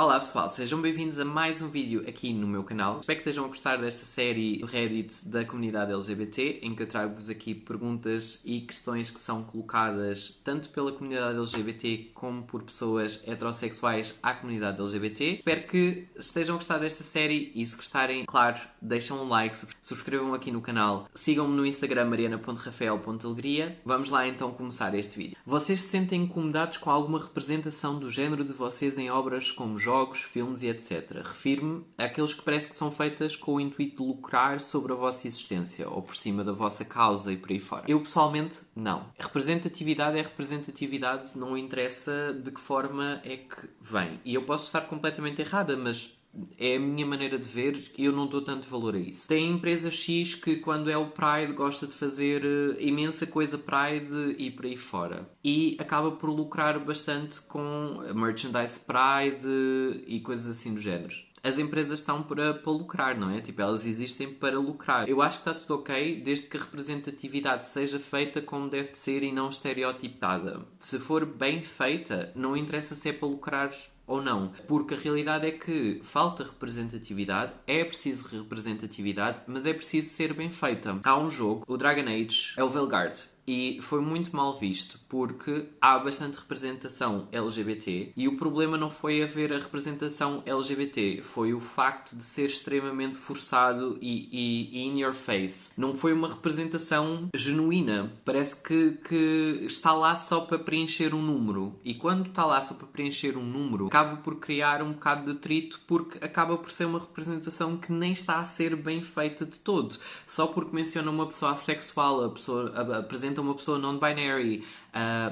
Olá pessoal, sejam bem-vindos a mais um vídeo aqui no meu canal. Espero que estejam a gostar desta série do Reddit da comunidade LGBT, em que eu trago-vos aqui perguntas e questões que são colocadas tanto pela comunidade LGBT como por pessoas heterossexuais à comunidade LGBT. Espero que estejam a gostar desta série e se gostarem, claro, deixem um like, subscrevam aqui no canal, sigam-me no Instagram mariana.rafael.alegria. Vamos lá então começar este vídeo. Vocês se sentem incomodados com alguma representação do género de vocês em obras como jogos, filmes e etc. Refiro-me àqueles que parece que são feitas com o intuito de lucrar sobre a vossa existência ou por cima da vossa causa e por aí fora. Eu, pessoalmente, não. A representatividade é representatividade, não interessa de que forma é que vem. E eu posso estar completamente errada, mas é a minha maneira de ver e eu não dou tanto valor a isso. Tem empresa X que quando é o Pride gosta de fazer imensa coisa Pride e por aí fora. E acaba por lucrar bastante com merchandise Pride e coisas assim do género. As empresas estão para lucrar, não é? Tipo, elas existem para lucrar. Eu acho que está tudo ok, desde que a representatividade seja feita como deve de ser e não estereotipada. Se for bem feita, não interessa se é para lucrar ou não. Porque a realidade é que falta representatividade, é preciso representatividade, mas é preciso ser bem feita. Há um jogo, o Dragon Age, é o Veilguard. E foi muito mal visto porque há bastante representação LGBT e o problema não foi haver a representação LGBT, foi o facto de ser extremamente forçado e in your face. Não foi uma representação genuína. Parece que está lá só para preencher um número. E quando está lá só para preencher um número, acaba por criar um bocado de atrito porque acaba por ser uma representação que nem está a ser bem feita de todo. Só porque menciona uma pessoa assexual, apresenta uma pessoa non-binary,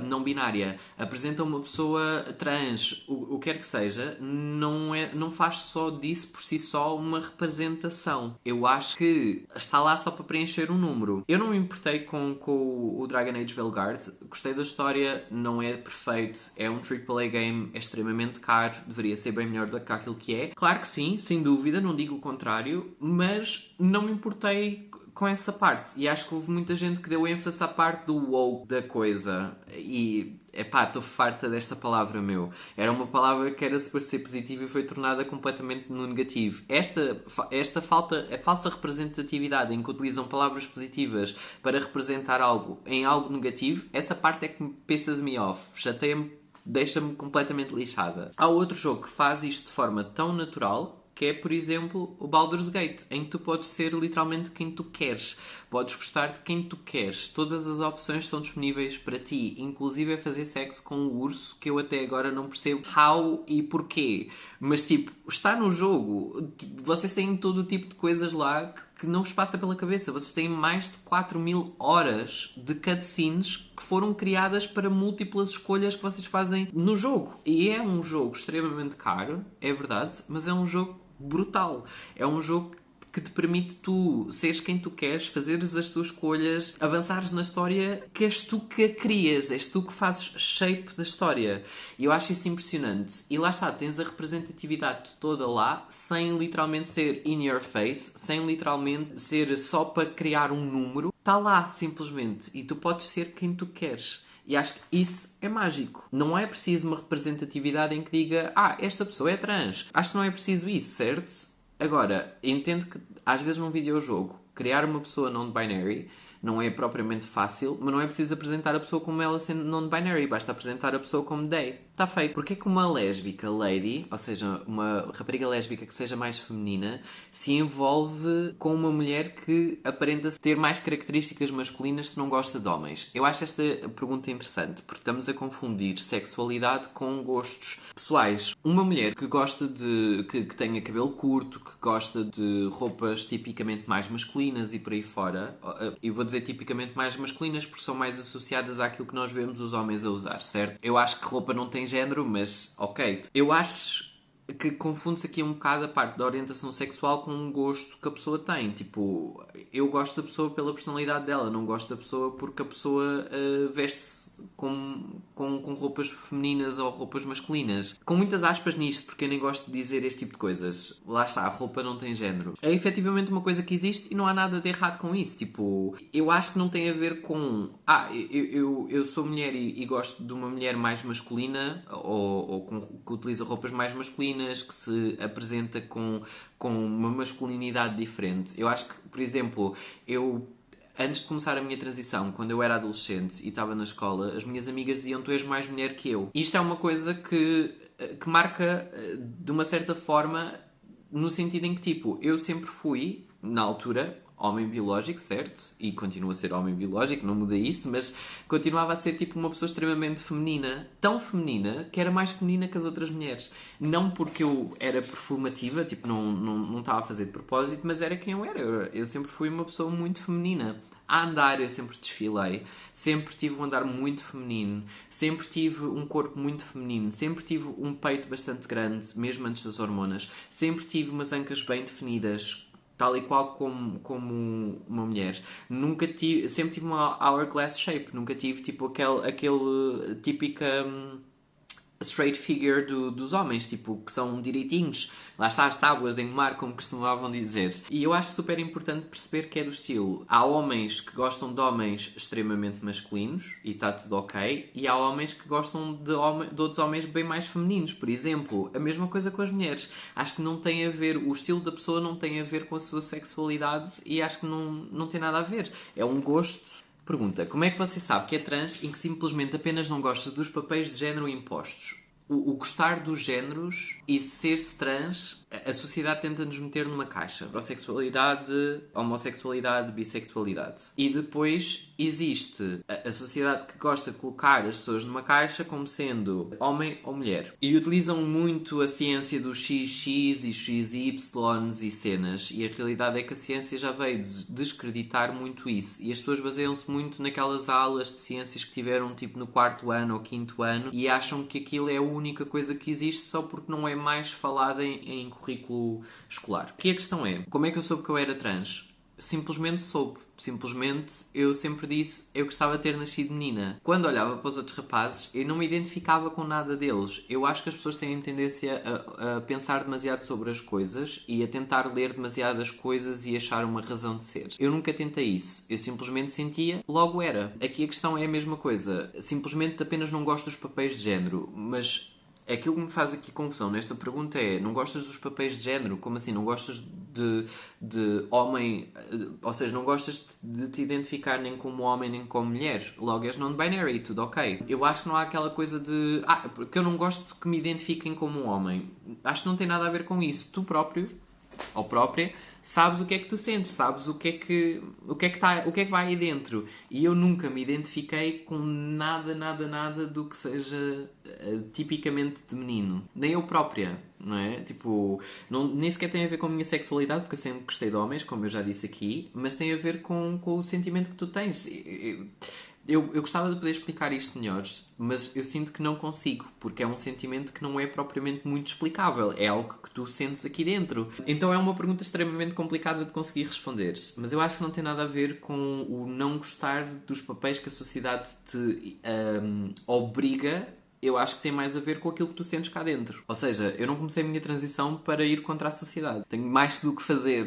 não binária, apresenta uma pessoa trans, o que quer que seja, não faz só disso por si só uma representação. Eu acho que está lá só para preencher um número. Eu não me importei com o Dragon Age Veilguard, gostei da história, não é perfeito, é um AAA game, é extremamente caro, deveria ser bem melhor do que aquilo que é. Claro que sim, sem dúvida, não digo o contrário, mas não me importei com essa parte. E acho que houve muita gente que deu ênfase à parte do woke da coisa. E, estou farta desta palavra, meu. Era uma palavra que era suposto ser positiva e foi tornada completamente no negativo. Esta falsa representatividade em que utilizam palavras positivas para representar algo em algo negativo, essa parte é que me pisses-me off. Chateia-me, deixa-me completamente lixada. Há outro jogo que faz isto de forma tão natural, que é, por exemplo, o Baldur's Gate, em que tu podes ser literalmente quem tu queres. Podes gostar de quem tu queres. Todas as opções estão disponíveis para ti, inclusive a fazer sexo com o urso, que eu até agora não percebo how e porquê. Mas, tipo, está no jogo. Vocês têm todo o tipo de coisas lá que não vos passa pela cabeça. Vocês têm mais de 4.000 horas de cutscenes que foram criadas para múltiplas escolhas que vocês fazem no jogo. E é um jogo extremamente caro, é verdade, mas é um jogo brutal. É um jogo que te permite tu seres quem tu queres, fazeres as tuas escolhas, avançares na história que és tu que a crias, és tu que fazes shape da história. E eu acho isso impressionante. E lá está, tens a representatividade toda lá, sem literalmente ser in your face, sem literalmente ser só para criar um número. Está lá, simplesmente. E tu podes ser quem tu queres. E acho que isso é mágico. Não é preciso uma representatividade em que diga esta pessoa é trans. Acho que não é preciso isso, certo? Agora, entendo que às vezes num videojogo criar uma pessoa non-binary não é propriamente fácil, mas não é preciso apresentar a pessoa como ela sendo non-binary, basta apresentar a pessoa como they. Está feito. Porque é que uma lésbica lady, ou seja, uma rapariga lésbica que seja mais feminina, se envolve com uma mulher que aparenta ter mais características masculinas se não gosta de homens? Eu acho esta pergunta interessante, porque estamos a confundir sexualidade com gostos pessoais. Uma mulher que gosta de... que tenha cabelo curto, que gosta de roupas tipicamente mais masculinas e por aí fora, e vou dizer tipicamente mais masculinas porque são mais associadas àquilo que nós vemos os homens a usar, certo? Eu acho que roupa não tem género, mas ok. Eu acho que confunde-se aqui um bocado a parte da orientação sexual com um gosto que a pessoa tem. Tipo, eu gosto da pessoa pela personalidade dela, não gosto da pessoa porque a pessoa veste-se com roupas femininas ou roupas masculinas. Com muitas aspas nisto, porque eu nem gosto de dizer este tipo de coisas. Lá está, a roupa não tem género. É efetivamente uma coisa que existe e não há nada de errado com isso. Tipo, eu acho que não tem a ver com... eu sou mulher e gosto de uma mulher mais masculina que utiliza roupas mais masculinas, que se apresenta com uma masculinidade diferente. Eu acho que, por exemplo, antes de começar a minha transição, quando eu era adolescente e estava na escola, as minhas amigas diziam: tu és mais mulher que eu. Isto é uma coisa que marca, de uma certa forma, no sentido em que, tipo, eu sempre fui, na altura, homem biológico, certo? E continuo a ser homem biológico, não mudei isso, mas continuava a ser, tipo, uma pessoa extremamente feminina. Tão feminina, que era mais feminina que as outras mulheres. Não porque eu era performativa, tipo, não estava a fazer de propósito, mas era quem eu era. Eu sempre fui uma pessoa muito feminina. A andar eu sempre desfilei, sempre tive um andar muito feminino, sempre tive um corpo muito feminino, sempre tive um peito bastante grande, mesmo antes das hormonas, sempre tive umas ancas bem definidas, tal e qual como uma mulher. Sempre tive uma hourglass shape, nunca tive tipo aquele típica straight figure dos homens, tipo, que são direitinhos. Lá está as tábuas de engomar, como costumavam dizer. E eu acho super importante perceber que é do estilo. Há homens que gostam de homens extremamente masculinos, e está tudo ok, e há homens que gostam de outros homens bem mais femininos. Por exemplo, a mesma coisa com as mulheres. Acho que não tem a ver, o estilo da pessoa não tem a ver com a sua sexualidade, e acho que não tem nada a ver. É um gosto. Pergunta: como é que você sabe que é trans e que simplesmente apenas não gosta dos papéis de género impostos? O gostar dos géneros e ser-se trans, a sociedade tenta-nos meter numa caixa. Heterossexualidade, homossexualidade, bissexualidade. E depois existe a sociedade que gosta de colocar as pessoas numa caixa como sendo homem ou mulher. E utilizam muito a ciência dos XX e XY e cenas. E a realidade é que a ciência já veio descreditar muito isso. E as pessoas baseiam-se muito naquelas aulas de ciências que tiveram tipo no 4º ano ou 5º ano e acham que aquilo é a única coisa que existe só porque não é mais falada em currículo escolar. E a questão é: como é que eu soube que eu era trans? Simplesmente soube. Simplesmente eu sempre disse: eu gostava de ter nascido menina. Quando olhava para os outros rapazes, eu não me identificava com nada deles. Eu acho que as pessoas têm tendência a pensar demasiado sobre as coisas e a tentar ler demasiadas coisas e achar uma razão de ser. Eu nunca tentei isso. Eu simplesmente sentia, logo era. Aqui a questão é a mesma coisa. Simplesmente apenas não gosto dos papéis de género, mas aquilo que me faz aqui confusão nesta pergunta é: não gostas dos papéis de género? Como assim? Não gostas de homem? Ou seja, não gostas de te identificar nem como homem nem como mulher? Logo és non-binary, tudo ok. Eu acho que não há aquela coisa de porque eu não gosto que me identifiquem como um homem. Acho que não tem nada a ver com isso. Tu próprio, ou própria, sabes o que é que tu sentes, sabes o que é que vai aí dentro. E eu nunca me identifiquei com nada do que seja tipicamente de menino. Nem eu própria, não é? Tipo, nem sequer tem a ver com a minha sexualidade, porque eu sempre gostei de homens, como eu já disse aqui, mas tem a ver com o sentimento que tu tens. Eu gostava de poder explicar isto melhor, mas eu sinto que não consigo, porque é um sentimento que não é propriamente muito explicável. É algo que tu sentes aqui dentro. Então é uma pergunta extremamente complicada de conseguir responder. Mas eu acho que não tem nada a ver com o não gostar dos papéis que a sociedade te obriga. Eu acho que tem mais a ver com aquilo que tu sentes cá dentro. Ou seja, eu não comecei a minha transição para ir contra a sociedade. Tenho mais do que fazer.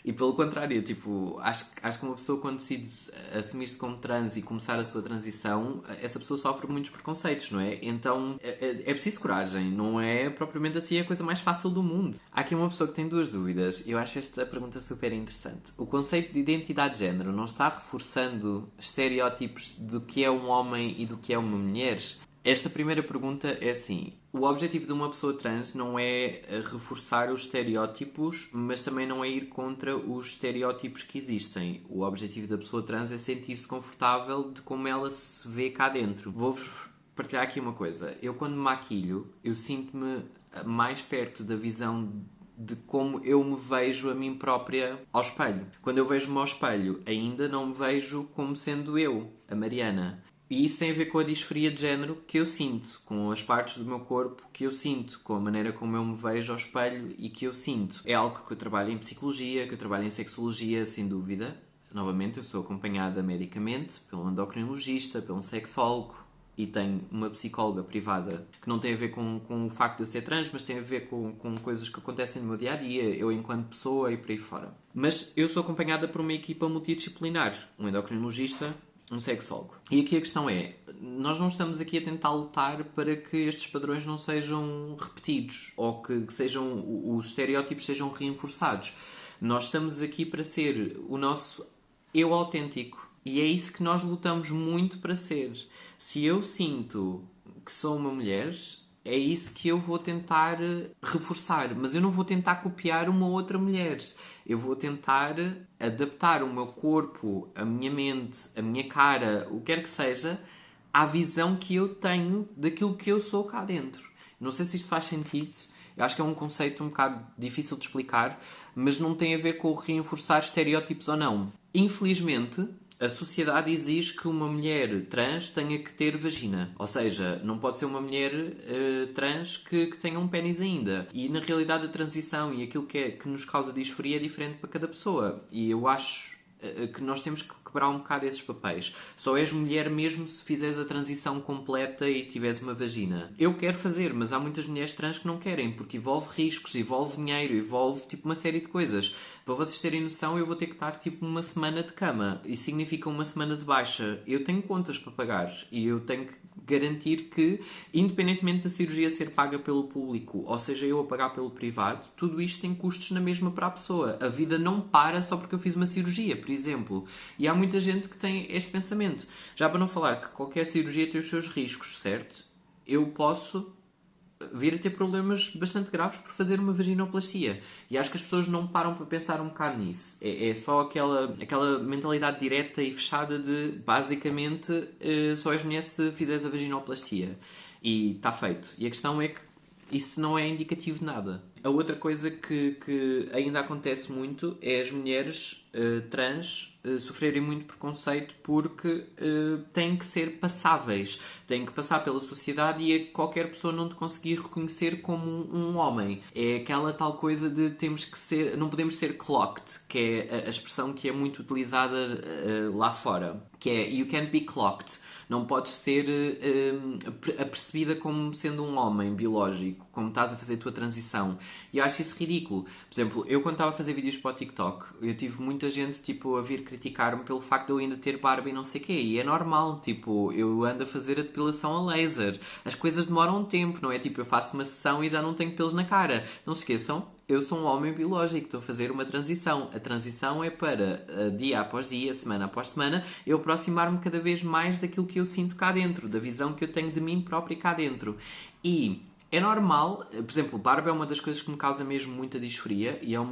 E pelo contrário, tipo, acho que uma pessoa, quando decide assumir-se como trans e começar a sua transição, essa pessoa sofre muitos preconceitos, não é? Então é preciso coragem, não é propriamente assim a coisa mais fácil do mundo. Há aqui uma pessoa que tem duas dúvidas e eu acho esta pergunta super interessante. O conceito de identidade de género não está reforçando estereótipos do que é um homem e do que é uma mulher? Esta primeira pergunta é assim: o objetivo de uma pessoa trans não é reforçar os estereótipos, mas também não é ir contra os estereótipos que existem. O objetivo da pessoa trans é sentir-se confortável de como ela se vê cá dentro. Vou-vos partilhar aqui uma coisa. Eu, quando me maquilho, eu sinto-me mais perto da visão de como eu me vejo a mim própria ao espelho. Quando eu vejo-me ao espelho, ainda não me vejo como sendo eu, a Mariana. E isso tem a ver com a disforia de género que eu sinto, com as partes do meu corpo que eu sinto, com a maneira como eu me vejo ao espelho e que eu sinto. É algo que eu trabalho em psicologia, que eu trabalho em sexologia, sem dúvida. Novamente, eu sou acompanhada medicamente pelo endocrinologista, pelo sexólogo, e tenho uma psicóloga privada que não tem a ver com o facto de eu ser trans, mas tem a ver com coisas que acontecem no meu dia-a-dia, eu enquanto pessoa e por aí fora. Mas eu sou acompanhada por uma equipa multidisciplinar, um endocrinologista, um sexólogo. E aqui a questão é, nós não estamos aqui a tentar lutar para que estes padrões não sejam repetidos ou que os estereótipos sejam reforçados. Nós estamos aqui para ser o nosso eu autêntico. E é isso que nós lutamos muito para ser. Se eu sinto que sou uma mulher, é isso que eu vou tentar reforçar. Mas eu não vou tentar copiar uma outra mulher. Eu vou tentar adaptar o meu corpo, a minha mente, a minha cara, o que quer que seja, à visão que eu tenho daquilo que eu sou cá dentro. Não sei se isto faz sentido. Eu acho que é um conceito um bocado difícil de explicar, mas não tem a ver com o reforçar estereótipos ou não. Infelizmente, a sociedade exige que uma mulher trans tenha que ter vagina. Ou seja, não pode ser uma mulher trans que tenha um pénis ainda. E na realidade a transição e aquilo que nos causa disforia é diferente para cada pessoa. E eu acho que nós temos que quebrar um bocado esses papéis. Só és mulher mesmo se fizeres a transição completa e tiveres uma vagina. Eu quero fazer, mas há muitas mulheres trans que não querem, porque envolve riscos, envolve dinheiro, envolve tipo uma série de coisas. Para vocês terem noção, eu vou ter que estar tipo uma semana de cama. Isso significa uma semana de baixa. Eu tenho contas para pagar e eu tenho que garantir que, independentemente da cirurgia ser paga pelo público, ou seja, eu a pagar pelo privado, tudo isto tem custos na mesma para a pessoa. A vida não para só porque eu fiz uma cirurgia, por exemplo. E há muita gente que tem este pensamento. Já para não falar que qualquer cirurgia tem os seus riscos, certo? Eu posso vir a ter problemas bastante graves por fazer uma vaginoplastia. E acho que as pessoas não param para pensar um bocado nisso. É só aquela mentalidade direta e fechada de, basicamente, só és mulher se fizeres a vaginoplastia. E está feito. E a questão é que isso não é indicativo de nada. A outra coisa que ainda acontece muito é as mulheres trans sofrerem muito preconceito porque têm que ser passáveis, têm que passar pela sociedade e qualquer pessoa não te conseguir reconhecer como um homem. É aquela tal coisa de não podemos ser clocked, que é a expressão que é muito utilizada lá fora, que é you can't be clocked. Não podes ser apercebida como sendo um homem biológico, como estás a fazer a tua transição. E eu acho isso ridículo. Por exemplo, eu quando estava a fazer vídeos para o TikTok, eu tive muita gente tipo, a vir criticar-me pelo facto de eu ainda ter barba e não sei o quê. E é normal, tipo, eu ando a fazer a depilação a laser. As coisas demoram um tempo, não é? Tipo, eu faço uma sessão e já não tenho pelos na cara. Não se esqueçam, eu sou um homem biológico, estou a fazer uma transição. A transição é para, dia após dia, semana após semana, eu aproximar-me cada vez mais daquilo que eu sinto cá dentro, da visão que eu tenho de mim próprio cá dentro. E é normal, por exemplo, barba é uma das coisas que me causa mesmo muita disforia e é um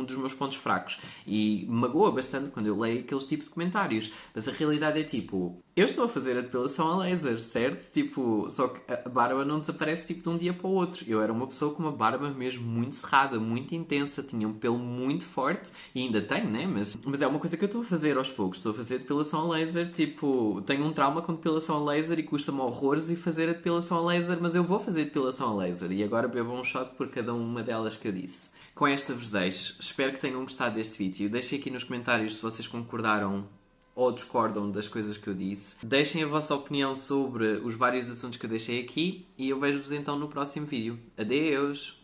dos meus pontos fracos. E magoa bastante quando eu leio aqueles tipos de comentários. Mas a realidade é tipo, eu estou a fazer a depilação a laser, certo? Tipo, só que a barba não desaparece tipo de um dia para o outro. Eu era uma pessoa com uma barba mesmo muito cerrada, muito intensa, tinha um pelo muito forte e ainda tenho, né? Mas é uma coisa que eu estou a fazer aos poucos. Estou a fazer depilação a laser, tipo, tenho um trauma com depilação a laser e custa-me horrores e fazer a depilação a laser, mas eu vou fazer depilação a laser e agora bebo um shot por cada uma delas que eu disse. Com esta vos deixo. Espero que tenham gostado deste vídeo. Deixem aqui nos comentários se vocês concordaram ou discordam das coisas que eu disse. Deixem a vossa opinião sobre os vários assuntos que eu deixei aqui e eu vejo-vos então no próximo vídeo. Adeus!